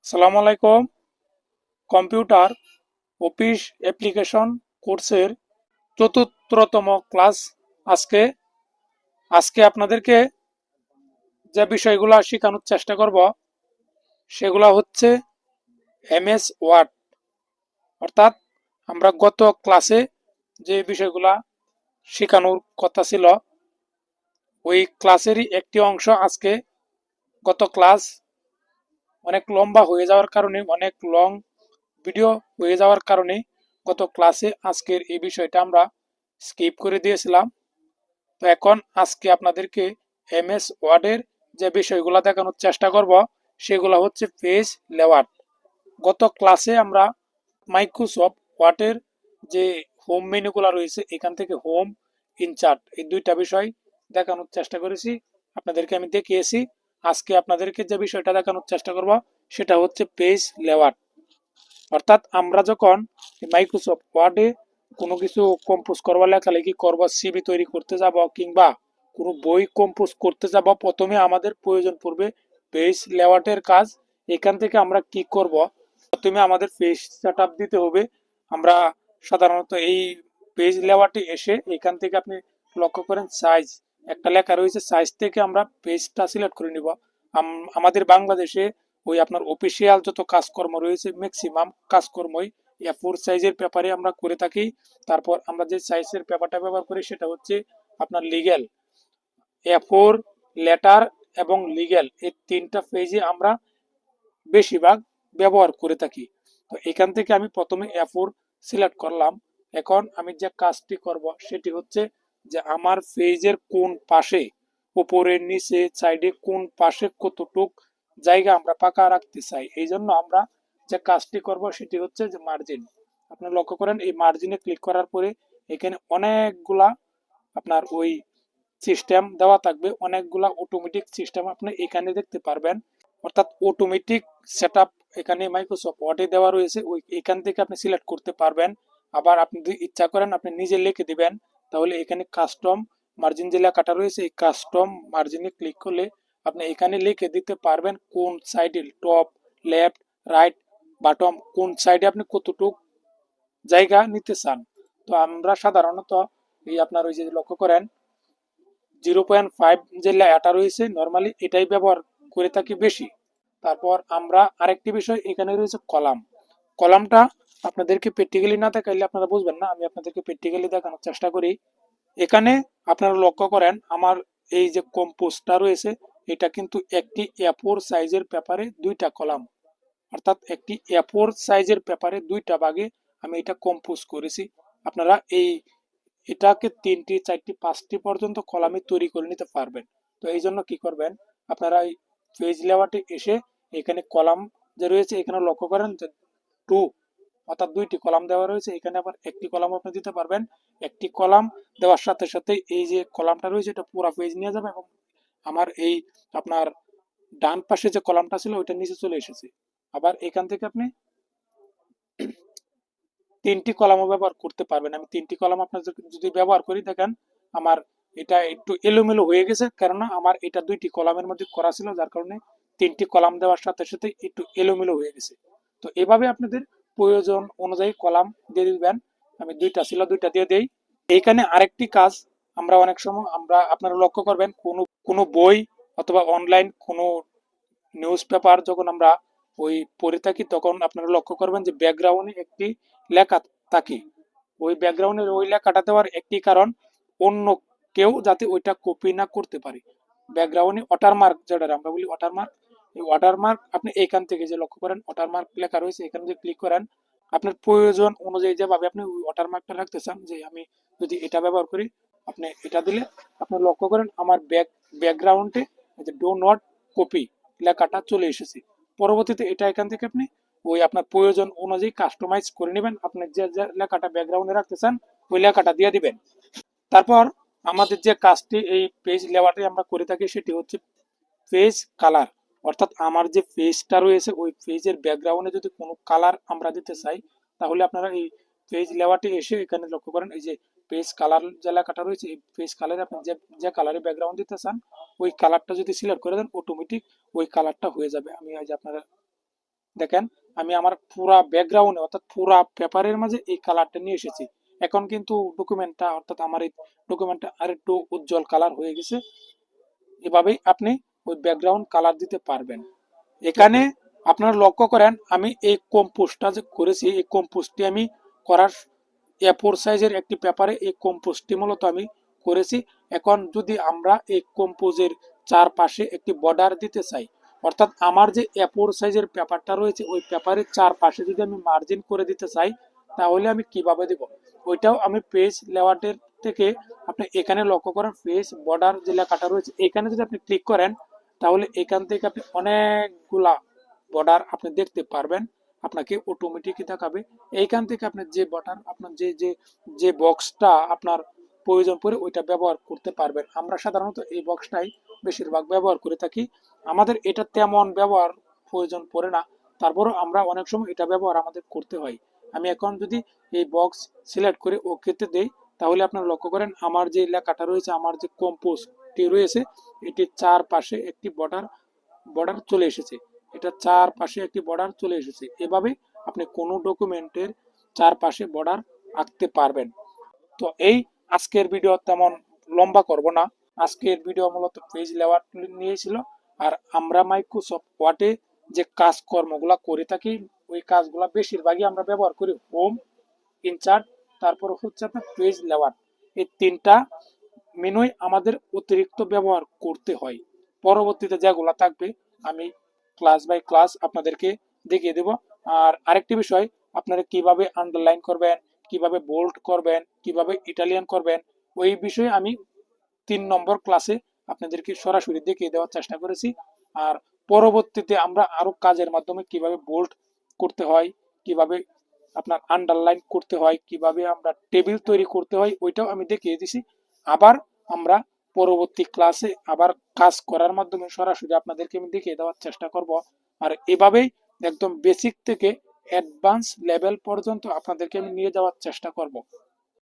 আসসালামু আলাইকুম। Computer office application কোর্সের চতুর্থতম ক্লাস। আজকে আজকে আপনাদেরকে যে বিষয়গুলো শেখানোর চেষ্টা করব সেগুলো হচ্ছে এমএস ওয়ার্ড। অর্থাৎ আমরা গত ক্লাসে যে বিষয়গুলো শেখানোর কথা ছিল ওই ক্লাসেরই একটি অংশ আজকে। গত ক্লাস অনেক লম্বা হয়ে যাওয়ার কারণে, অনেক লং ভিডিও হয়ে যাওয়ার কারণে গত ক্লাসে আজকের এই বিষয়টা আমরা স্কিপ করে দিয়েছিলাম। তো এখন আজকে আপনাদেরকে এমএস ওয়ার্ডের যে বিষয়গুলো দেখানোর চেষ্টা করব সেগুলো হচ্ছে পেজ লেআউট। গত ক্লাসে আমরা মাইক্রোসফট ওয়ার্ডের যে হোম মেনুগুলো রয়েছে এখান থেকে হোম, ইনচার্ট এই দুইটা বিষয় দেখানোর চেষ্টা করেছি, আপনাদেরকে আমি দেখিয়েছি। আজকে আপনাদেরকে যে বিষয়টা দেখানোর চেষ্টা করব সেটা হচ্ছে পেজ লেআউট। অর্থাৎ আমরা যখন মাইক্রোসফট ওয়ার্ডে কোনো কিছু কম্পোজ করবা, লেখালেখি করবা, সিভি তৈরি করতে যাব কিংবা কোনো বই কম্পোজ করতে যাব, প্রথমে আমাদের প্রয়োজন পড়বে পেজ লেআউটের কাজ। এখান থেকে আমরা কি করব, প্রথমে আমাদের পেজ সেটআপ দিতে হবে। আমরা সাধারণত এই পেজ লেআউটে এসে এখান থেকে আপনি লক্ষ্য করেন সাইজ একটা লেখা রয়েছে, সাইজ থেকে আমরা পেজটা সিলেক্ট করে নিব। আমাদের বাংলাদেশে ওই আপনার অফিসিয়াল যত কাজকর্ম রয়েছে ম্যাক্সিমাম কাজকর্মই A4 সাইজের পেপারে আমরা করে থাকি। তারপর আমরা যে সাইজের পেপারটা ব্যবহার করি সেটা হচ্ছে আপনার লিগ্যাল A4, লেটার এবং লিগ্যাল, এই তিনটা পেজে আমরা বেশিরভাগ ব্যবহার করে থাকি। তো এখান থেকে আমি প্রথমে A4 সিলেক্ট করলাম। এখন আমি যে কাজটি করব সেটি হচ্ছে যে আমার পেজের কোন পাশে, উপরে নিচে সাইডে কোন পাশে কতটুক জায়গা আমরা ফাঁকা রাখতে চাই। এই জন্য আমরা যে কাজটি করব সেটি হচ্ছে যে মার্জিন। আপনি লক্ষ্য করেন এই মার্জিনে ক্লিক করার পরে এখানে অনেকগুলা আপনার ওই সিস্টেম দেওয়া থাকবে, অনেকগুলা অটোমেটিক সিস্টেম আপনি এখানে দেখতে পারবেন। অর্থাৎ অটোমেটিক সেটআপ এখানে মাইক্রোসফট ওয়ার্ডে দেওয়া রয়েছে, ওই এখান থেকে আপনি সিলেক্ট করতে পারবেন। আবার আপনি যদি ইচ্ছা করেন আপনি নিজে লিখে দিবেন, তাহলে এখানে কাস্টম মার্জিন যে লেখাটা রয়েছে এই কাস্টম মার্জিনে ক্লিক করলে আপনি এখানে লিখে দিতে পারবেন কোন সাইডে, টপ, লেফট, রাইট, বটম, কোন সাইডে আপনি কতটুক জায়গা নিতে চান। তো আমরা সাধারণত এই আপনার ওই যে লক্ষ্য করেন 0.5 যে লেয়ারটা রয়েছে নর্মালি এটাই ব্যবহার করে থাকি বেশি। তারপর আমরা আরেকটি বিষয় এখানে রয়েছে কলাম। কলামটা আপনাদেরকে প্র্যাকটিক্যালি না দেখাইলে আপনারা বুঝবেন না, আমি আপনাদেরকে প্র্যাকটিক্যালি দেখানোর চেষ্টা করি। এখানে আপনারা লক্ষ্য করেন আমার এই যে কম্পোজটা রয়েছে এটা কিন্তু একটি A4 সাইজের পেপারে দুইটা কলাম, অর্থাৎ একটি A4 সাইজের পেপারে দুইটা ভাগে আমি এটা কম্পোজ করেছি। আপনারা এটাকে 3টি 4টি 5টি পর্যন্ত কলামে তৈরি করে নিতে পারবেন। তো এই জন্য কি করবেন, আপনারা এই পেজ লেআউটে এসে এখানে কলাম যে রয়েছে এখানে লক্ষ্য করেন যে 2 অর্থাৎ দুইটি কলাম দেওয়া রয়েছে, এখানে আবার একটি কলাম আপনি দিতে পারবেন। একটি কলাম দেওয়ার সাথে সাথে এই যে কলামটা রয়েছে এটা পুরো পেজ নিয়ে যাবে এবং আমার এই আপনার ডান পাশে যে কলামটা ছিল ওইটা নিচে চলে এসেছে। আবার এখান থেকে আপনি 3টি কলামও ব্যবহার করতে পারবেন। আমি 3টি কলাম আপনার যদি ব্যবহার করি দেখেন আমার এটা একটু এলোমেলো হয়ে গেছে, কেননা আমার এটা 2টি কলামের মধ্যে করা ছিল যার কারণে 3টি কলাম দেওয়ার সাথে সাথে একটু এলোমেলো হয়ে গেছে। তো এভাবে আপনাদের প্রয়োজন অনুযায়ী কলাম দিয়ে দিবেন। আমি 2টা ছিল 2টা দিয়ে দেই। এইখানে আরেকটি কাজ, আমরা অনেক সময় আমরা আপনারা লক্ষ্য করবেন কোনো কোনো বই অথবা অনলাইন কোনো নিউজ পেপার যখন আমরা ওই পড়ে থাকি তখন আপনারা লক্ষ্য করবেন যে ব্যাকগ্রাউন্ডে একটি লেখা থাকে। ওই ব্যাকগ্রাউন্ডের ওই লেখাটা দেওয়ার একটি কারণ অন্য কেউ যাতে ওইটা কপি না করতে পারে। ব্যাকগ্রাউন্ডে ওয়াটারমার্ক যেটা আমরা বলি ওয়াটারমার্ক, এই ওয়াটারমার্ক আপনি এইখান থেকে যে লক্ষ্য করেন ওয়াটারমার্ক লেখা রয়েছে এখানে যে ক্লিক করেন আপনার প্রয়োজন অনুযায়ী যেভাবে আপনি ওই ওয়াটারমার্কটা রাখতে চান, যে আমি যদি এটা ব্যবহার করি আপনি এটা দিলে আপনি লক্ষ্য করেন আমার ব্যাকগ্রাউন্ডে ডো নট কপি লেখাটা চলে এসেছে। পরবর্তীতে এটা এখান থেকে আপনি ওই আপনার প্রয়োজন অনুযায়ী কাস্টমাইজ করে নেবেন, আপনি যে যে লেখাটা ব্যাকগ্রাউন্ডে রাখতে চান ওই লেখাটা দিয়ে দিবেন। তারপর আমাদের যে কাজটি এই পেজ লেআউটে আমরা করে থাকি সেটি হচ্ছে পেজ কালার। অর্থাৎ আমার যে পেজটা রয়েছে ওই পেজের ব্যাকগ্রাউন্ডে যদি কোনো কালার আমরা দিতে চাই তাহলে আপনারা এই পেজ লেআউটে এসে এখানে লক্ষ্য করেন এই যে পেজ কালার যে লেখাটা রয়েছে এই পেজ কালারে আপনি যে যে কালারে ব্যাকগ্রাউন্ড দিতে চান ওই কালারটা যদি সিলেক্ট করে দেন অটোমেটিক ওই কালারটা হয়ে যাবে। আমি আজ আপনারা দেখেন আমি আমার পুরা ব্যাকগ্রাউন্ডে অর্থাৎ পুরা পেপারের মাঝে এই কালারটা নিয়ে এসেছি। এখন কিন্তু ডকুমেন্টটা অর্থাৎ আমার এই ডকুমেন্টটা আরেকটু উজ্জ্বল কালার হয়ে গেছে। এভাবেই আপনি ওই ব্যাকগ্রাউন্ড কালার দিতে পারবেন। এখানে আপনারা লক্ষ্য করেন আমি এই কম্পোস্টটা যে করেছি, এই কম্পোস্টটি আমি করার A4 সাইজের একটি পেপারে এই কম্পোস্টটি মূলত আমি করেছি। এখন যদি আমরা এই কম্পোজের চারপাশে একটি বর্ডার দিতে চাই, অর্থাৎ আমার যে A4 সাইজের পেপারটা রয়েছে ওই পেপারের চারপাশে যদি আমি মার্জিন করে দিতে চাই, তাহলে আমি কিভাবে দেব? ওইটাও আমি পেজ লেআউটের থেকে আপনি এখানে লক্ষ্য করেন, পেজ বর্ডার যে লেখাটা রয়েছে এখানে যদি আপনি ক্লিক করেন, তাহলে এখান থেকে আপনি অনেকগুলা বর্ডার আপনি দেখতে পারবেন। আপনাকে অটোমেটিক দেখাবে এইখান থেকে আপনি যে বর্ডার আপনার যে বক্সটা আপনার প্রয়োজন পড়ে ওইটা ব্যবহার করতে পারবেন। আমরা সাধারণত এই বক্সটাই বেশিরভাগ ব্যবহার করে থাকি। আমাদের এটা তেমন ব্যবহার প্রয়োজন পড়ে না, তারপরও আমরা অনেক সময় এটা ব্যবহার আমাদের করতে হয়। আমি এখন যদি এই বক্স সিলেক্ট করে ওকেতে দেই, তাহলে আপনারা লক্ষ্য করেন আমার যে লেখাটা রয়েছে, আমার যে কম্পোজটি রয়েছে, এটির চারপাশে একটি বর্ডার বর্ডার চলে এসেছে। এটা চারপাশে একটি বর্ডার চলে এসেছে। এভাবে আপনি কোনো ডকুমেন্টের চারপাশে বর্ডার আঁকতে পারবেন। তো এই আজকের ভিডিও তেমন লম্বা করব না। আজকের ভিডিও মূলত পেজ লেআউট নিয়েছিল। আর আমরা মাইক্রোসফট ওয়ার্ডে যে কাজকর্মগুলা করে থাকি ওই কাজগুলা বেশিরভাগই আমরা ব্যবহার করি হোম, ইনচার্ট, তারপর হচ্ছে আপনার পেজ লেআউট। এই তিনটা মেনুই আমাদের অতিরিক্ত ব্যবহার করতে হয়। পরবর্তীতে যেগুলা থাকবে আমি ক্লাস বাই ক্লাস আপনাদেরকে দেখিয়ে দেব। আর আরেকটি বিষয়, আপনারা কিভাবে আন্ডারলাইন করবেন, কিভাবে বোল্ড করবেন, কিভাবে ইটালিয়ান করবেন, ওই বিষয়ে আমি 3 নম্বর ক্লাসে আপনাদেরকে সরাসরি দেখিয়ে দেওয়ার চেষ্টা করেছি। আর পরবর্তীতে আমরা আরো কাজের মাধ্যমে কিভাবে বোল্ড করতে হয়, কিভাবে আপনার আন্ডারলাইন করতে হয়, কিভাবে আমরা টেবিল তৈরি করতে হয়, ওইটাও আমি দেখিয়ে দিছি। আবার আমরা পরবর্তী ক্লাসে আবার কাজ করার মাধ্যমে সরাসরি আপনাদেরকে আমি দেখিয়ে দেওয়ার চেষ্টা করব। আর এভাবেই একদম বেসিক থেকে অ্যাডভান্স লেভেল পর্যন্ত আপনাদেরকে আমি নিয়ে যাওয়ার চেষ্টা করব।